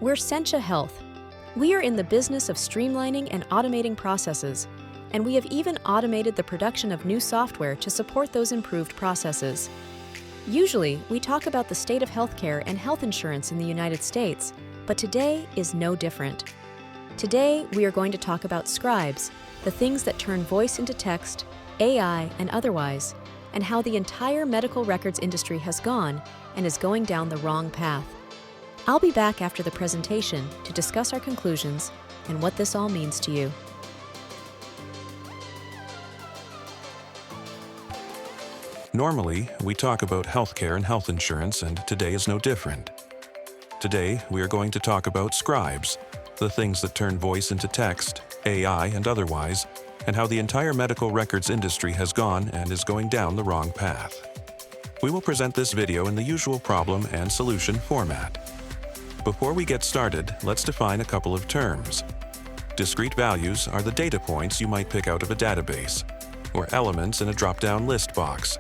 We're Sentia Health. We are in the business of streamlining and automating processes, and we have even automated the production of new software to support those improved processes. Usually, we talk about the state of healthcare and health insurance in the United States, but today is no different. Today, we are going to talk about Scribes, the things that turn voice into text, AI, and otherwise, and how the entire medical records industry has gone and is going down the wrong path. I'll be back after the presentation to discuss our conclusions and what this all means to you. Normally, we talk about healthcare and health insurance, and today is no different. Today, we are going to talk about Scribes, the things that turn voice into text, AI, and otherwise, and how the entire medical records industry has gone and is going down the wrong path. We will present this video in the usual problem and solution format. Before we get started, let's define a couple of terms. Discrete values are the data points you might pick out of a database, or elements in a drop-down list box.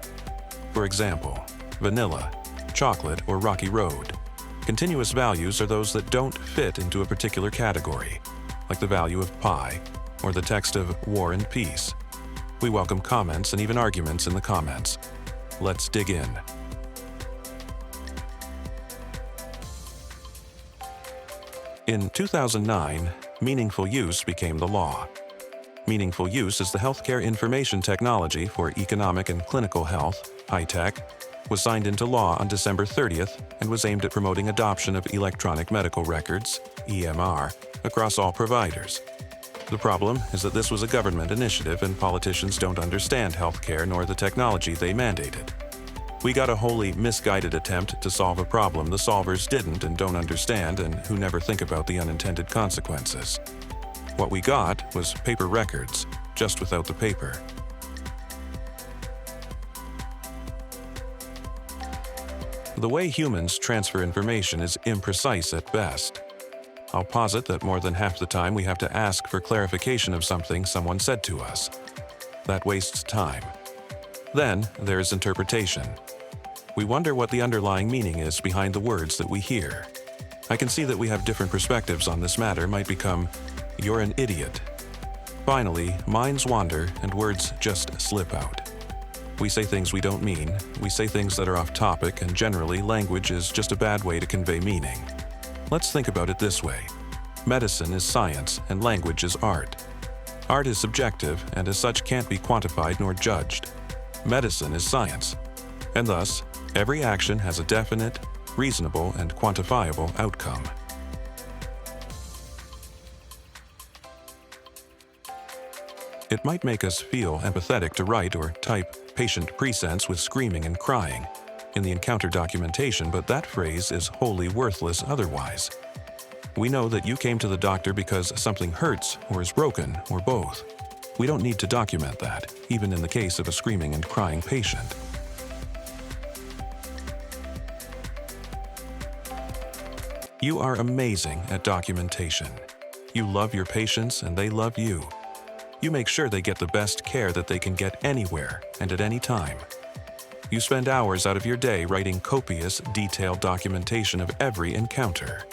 For example, vanilla, chocolate, or rocky road. Continuous values are those that don't fit into a particular category, like the value of pi, or the text of War and Peace. We welcome comments and even arguments in the comments. Let's dig in. In 2009, meaningful use became the law. Meaningful use is the healthcare information technology for economic and clinical health, high-tech, was signed into law on December 30th and was aimed at promoting adoption of electronic medical records, EMR, across all providers. The problem is that this was a government initiative and politicians don't understand healthcare nor the technology they mandated. We got a wholly misguided attempt to solve a problem the solvers didn't and don't understand and who never think about the unintended consequences. What we got was paper records, just without the paper. The way humans transfer information is imprecise at best. I'll posit that more than half the time we have to ask for clarification of something someone said to us. That wastes time. Then there's interpretation. We wonder what the underlying meaning is behind the words that we hear. I can see that we have different perspectives on this matter might become, "You're an idiot." Finally, minds wander and words just slip out. We say things we don't mean, we say things that are off topic, and generally language is just a bad way to convey meaning. Let's think about it this way. Medicine is science and language is art. Art is subjective and as such can't be quantified nor judged. Medicine is science, and thus, every action has a definite, reasonable, and quantifiable outcome. It might make us feel empathetic to write or type patient presents with screaming and crying in the encounter documentation, but that phrase is wholly worthless otherwise. We know that you came to the doctor because something hurts or is broken or both. We don't need to document that, even in the case of a screaming and crying patient. You are amazing at documentation. You love your patients and they love you. You make sure they get the best care that they can get anywhere and at any time. You spend hours out of your day writing copious, detailed documentation of every encounter.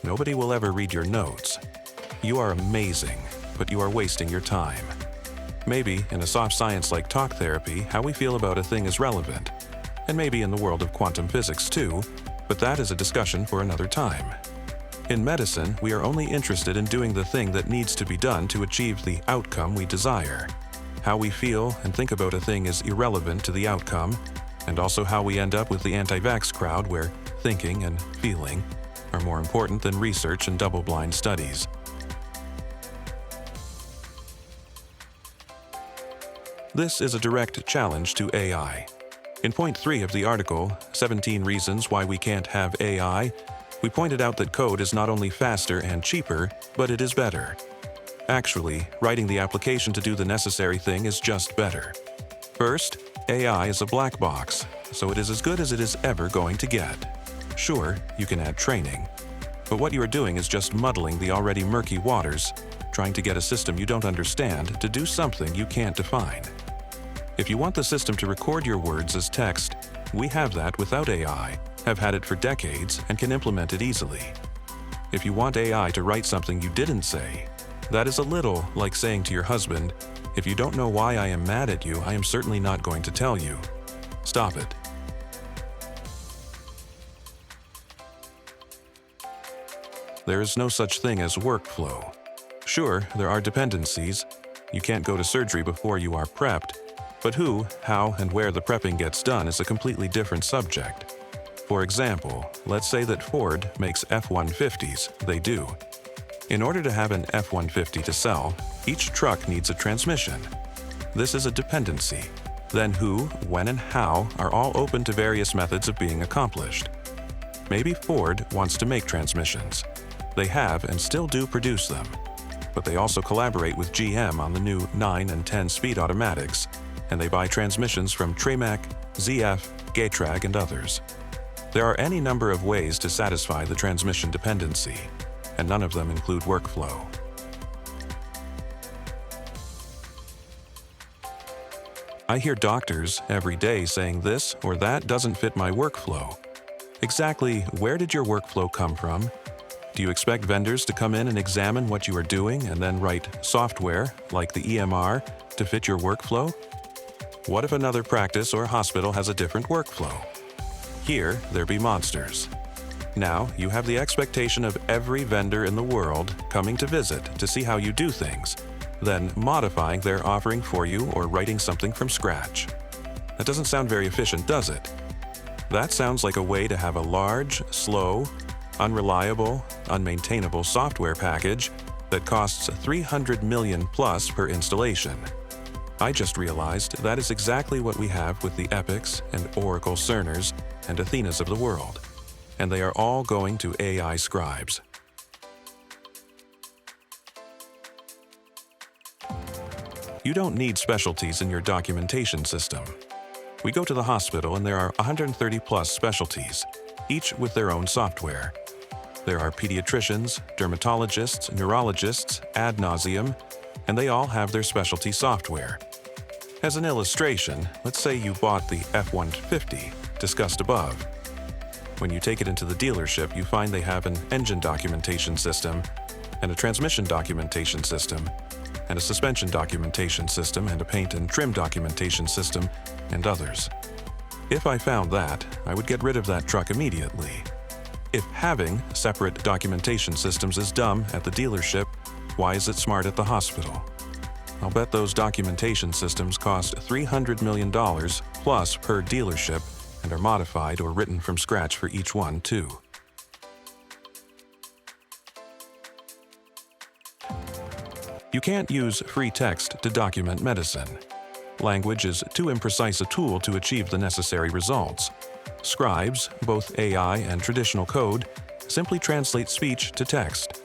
Nobody will ever read your notes. You are amazing, but you are wasting your time. Maybe in a soft science like talk therapy, how we feel about a thing is relevant. And maybe in the world of quantum physics too, but that is a discussion for another time. In medicine, we are only interested in doing the thing that needs to be done to achieve the outcome we desire. How we feel and think about a thing is irrelevant to the outcome, and also how we end up with the anti-vax crowd where thinking and feeling are more important than research and double-blind studies. This is a direct challenge to AI. In point 3 of the article, 17 Reasons Why We Can't Have AI, we pointed out that code is not only faster and cheaper, but it is better. Actually, writing the application to do the necessary thing is just better. First, AI is a black box, so it is as good as it is ever going to get. Sure, you can add training, but what you are doing is just muddling the already murky waters, trying to get a system you don't understand to do something you can't define. If you want the system to record your words as text, we have that without AI, have had it for decades, and can implement it easily. If you want AI to write something you didn't say, that is a little like saying to your husband, "If you don't know why I am mad at you, I am certainly not going to tell you." Stop it. There is no such thing as workflow. Sure, there are dependencies. You can't go to surgery before you are prepped, but who, how, and where the prepping gets done is a completely different subject. For example, let's say that Ford makes F-150s. They do. In order to have an F-150 to sell, each truck needs a transmission. This is a dependency. Then who, when, and how are all open to various methods of being accomplished. Maybe Ford wants to make transmissions. They have and still do produce them. But they also collaborate with GM on the new 9 and 10-speed automatics, and they buy transmissions from Tramac, ZF, Gatrag, and others. There are any number of ways to satisfy the transmission dependency, and none of them include workflow. I hear doctors every day saying this or that doesn't fit my workflow. Exactly where did your workflow come from? Do you expect vendors to come in and examine what you are doing and then write software, like the EMR, to fit your workflow? What if another practice or hospital has a different workflow? Here, there be monsters. Now, you have the expectation of every vendor in the world coming to visit to see how you do things, then modifying their offering for you or writing something from scratch. That doesn't sound very efficient, does it? That sounds like a way to have a large, slow, unreliable, unmaintainable software package that costs $300 million plus per installation. I just realized that is exactly what we have with the Epics and Oracle Cerners and Athenas of the world, and they are all going to AI Scribes. You don't need specialties in your documentation system. We go to the hospital and there are 130 plus specialties, each with their own software. There are pediatricians, dermatologists, neurologists, ad nauseum, and they all have their specialty software. As an illustration, let's say you bought the F-150, discussed above. When you take it into the dealership, you find they have an engine documentation system, and a transmission documentation system, and a suspension documentation system, and a paint and trim documentation system, and others. If I found that, I would get rid of that truck immediately. If having separate documentation systems is dumb at the dealership, why is it smart at the hospital? I'll bet those documentation systems cost $300 million plus per dealership and are modified or written from scratch for each one, too. You can't use free text to document medicine. Language is too imprecise a tool to achieve the necessary results. Scribes, both AI and traditional code, simply translate speech to text.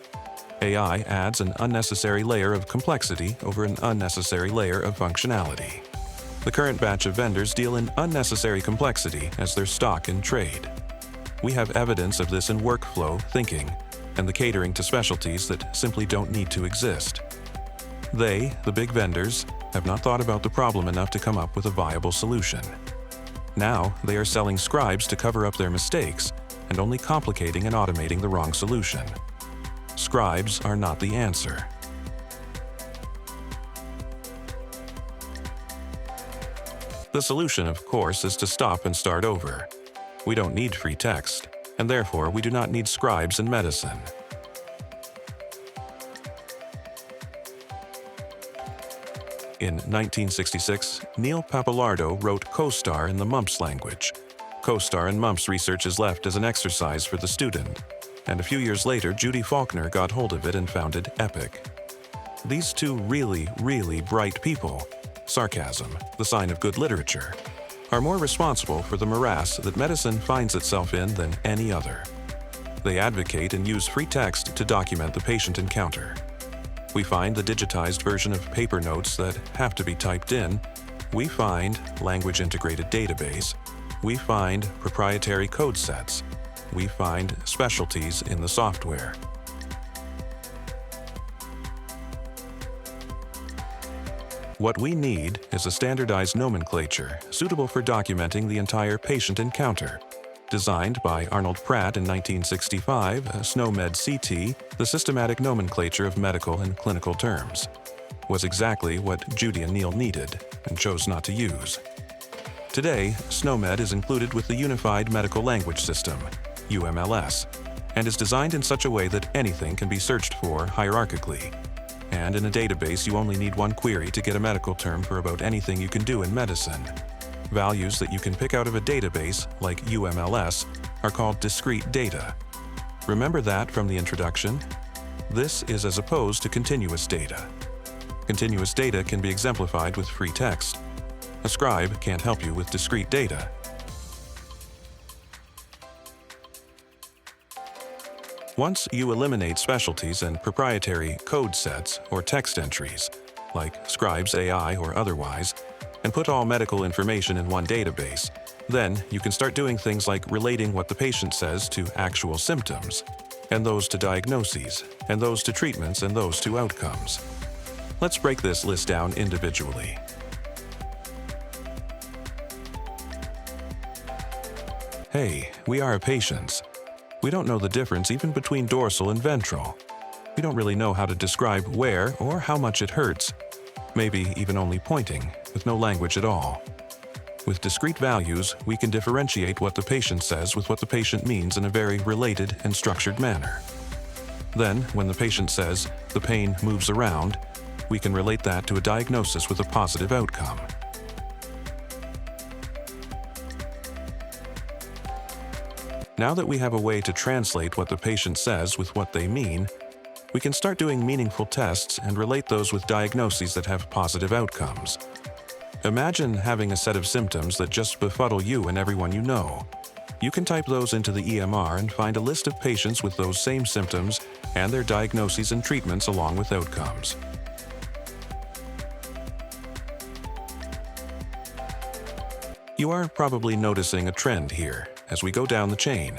AI adds an unnecessary layer of complexity over an unnecessary layer of functionality. The current batch of vendors deal in unnecessary complexity as their stock in trade. We have evidence of this in workflow thinking and the catering to specialties that simply don't need to exist. They, the big vendors, have not thought about the problem enough to come up with a viable solution. Now, they are selling scribes to cover up their mistakes and only complicating and automating the wrong solution. Scribes are not the answer. The solution, of course, is to stop and start over. We don't need free text, and therefore we do not need scribes in medicine. In 1966, Neil Pappalardo wrote CoStar in the mumps language. CoStar and mumps research is left as an exercise for the student, and a few years later, Judy Faulkner got hold of it and founded EPIC. These two really, really bright people, sarcasm, the sign of good literature, are more responsible for the morass that medicine finds itself in than any other. They advocate and use free text to document the patient encounter. We find the digitized version of paper notes that have to be typed in. We find language-integrated database. We find proprietary code sets. We find specialties in the software. What we need is a standardized nomenclature suitable for documenting the entire patient encounter, Designed by Arnold Pratt in 1965, SNOMED CT, the systematic nomenclature of medical and clinical terms, was exactly what Judy and Neil needed and chose not to use. Today, SNOMED is included with the Unified Medical Language System, UMLS, and is designed in such a way that anything can be searched for hierarchically. And in a database, you only need one query to get a medical term for about anything you can do in medicine. Values that you can pick out of a database, like UMLS, are called discrete data. Remember that from the introduction? This is as opposed to continuous data. Continuous data can be exemplified with free text. A scribe can't help you with discrete data. Once you eliminate specialties and proprietary code sets or text entries, like Scribes AI or otherwise, and put all medical information in one database, then you can start doing things like relating what the patient says to actual symptoms, and those to diagnoses, and those to treatments, and those to outcomes. Let's break this list down individually. Hey, we are patients. We don't know the difference even between dorsal and ventral. We don't really know how to describe where or how much it hurts, maybe even only pointing, with no language at all. With discrete values, we can differentiate what the patient says with what the patient means in a very related and structured manner. Then, when the patient says, "the pain moves around," we can relate that to a diagnosis with a positive outcome. Now that we have a way to translate what the patient says with what they mean, we can start doing meaningful tests and relate those with diagnoses that have positive outcomes. Imagine having a set of symptoms that just befuddle you and everyone you know. You can type those into the EMR and find a list of patients with those same symptoms and their diagnoses and treatments along with outcomes. You are probably noticing a trend here as we go down the chain.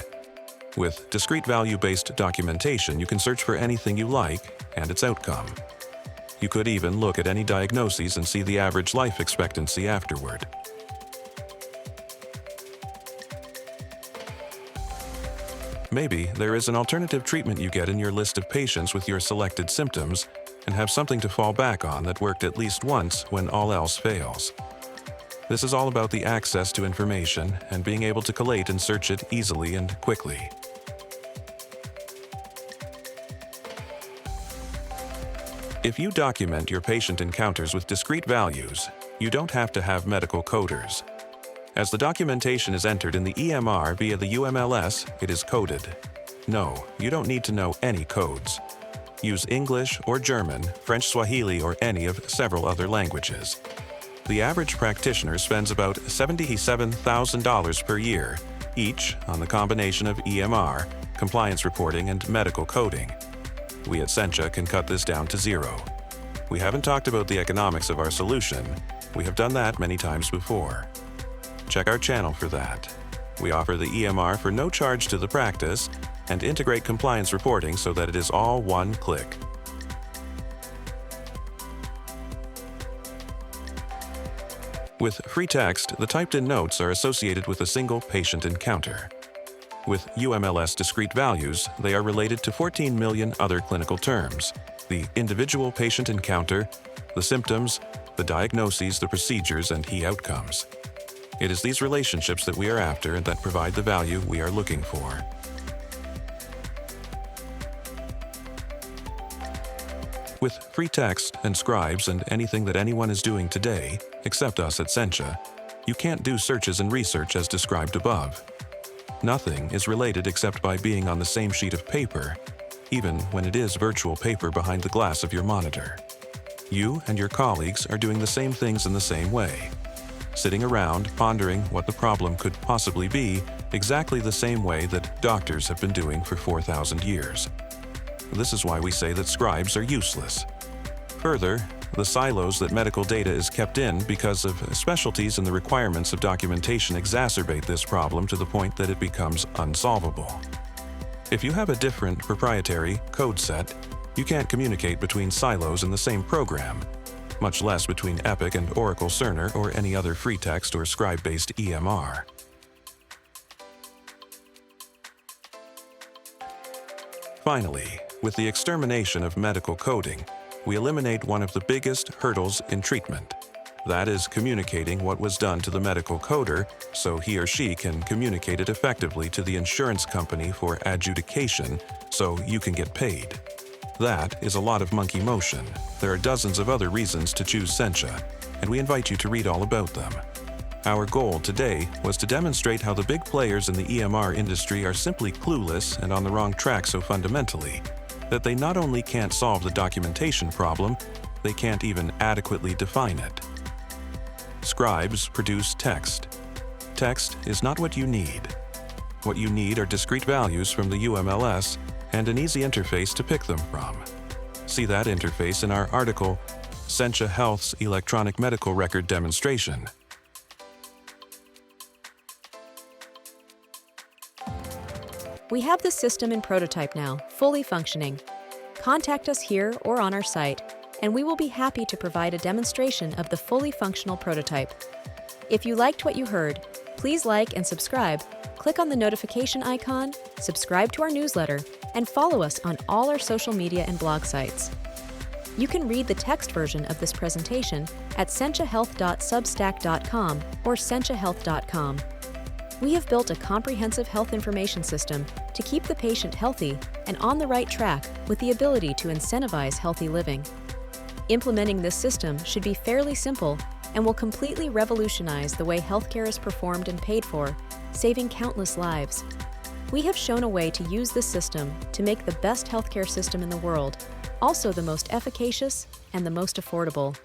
With discrete value-based documentation, you can search for anything you like and its outcome. You could even look at any diagnoses and see the average life expectancy afterward. Maybe there is an alternative treatment you get in your list of patients with your selected symptoms and have something to fall back on that worked at least once when all else fails. This is all about the access to information and being able to collate and search it easily and quickly. If you document your patient encounters with discrete values, you don't have to have medical coders. As the documentation is entered in the EMR via the UMLS, it is coded. No, you don't need to know any codes. Use English or German, French, Swahili, or any of several other languages. The average practitioner spends about $77,000 per year, each on the combination of EMR, compliance reporting, and medical coding. We at Sencha can cut this down to zero. We haven't talked about the economics of our solution. We have done that many times before. Check our channel for that. We offer the EMR for no charge to the practice and integrate compliance reporting so that it is all one click. With free text, the typed-in notes are associated with a single patient encounter. With UMLS discrete values, they are related to 14 million other clinical terms: the individual patient encounter, the symptoms, the diagnoses, the procedures, and key outcomes. It is these relationships that we are after and that provide the value we are looking for. With free text and Scribes and anything that anyone is doing today, except us at Sencha, you can't do searches and research as described above. Nothing is related except by being on the same sheet of paper, even when it is virtual paper behind the glass of your monitor. You and your colleagues are doing the same things in the same way, sitting around pondering what the problem could possibly be, exactly the same way that doctors have been doing for 4,000 years. This is why we say that scribes are useless. Further, the silos that medical data is kept in because of specialties and the requirements of documentation exacerbate this problem to the point that it becomes unsolvable. If you have a different proprietary code set, you can't communicate between silos in the same program, much less between Epic and Oracle Cerner or any other free text or scribe-based EMR. Finally, with the extermination of medical coding, we eliminate one of the biggest hurdles in treatment. That is communicating what was done to the medical coder so he or she can communicate it effectively to the insurance company for adjudication so you can get paid. That is a lot of monkey motion. There are dozens of other reasons to choose Sencha, and we invite you to read all about them. Our goal today was to demonstrate how the big players in the EMR industry are simply clueless and on the wrong track so fundamentally that they not only can't solve the documentation problem, they can't even adequately define it. Scribes produce text. Text is not what you need. What you need are discrete values from the UMLS and an easy interface to pick them from. See that interface in our article, Sencha Health's Electronic Medical Record Demonstration. We have the system in prototype now, fully functioning. Contact us here or on our site, and we will be happy to provide a demonstration of the fully functional prototype. If you liked what you heard, please like and subscribe, click on the notification icon, subscribe to our newsletter, and follow us on all our social media and blog sites. You can read the text version of this presentation at senchahealth.substack.com or senchahealth.com. We have built a comprehensive health information system to keep the patient healthy and on the right track with the ability to incentivize healthy living. Implementing this system should be fairly simple and will completely revolutionize the way healthcare is performed and paid for, saving countless lives. We have shown a way to use this system to make the best healthcare system in the world, also the most efficacious and the most affordable.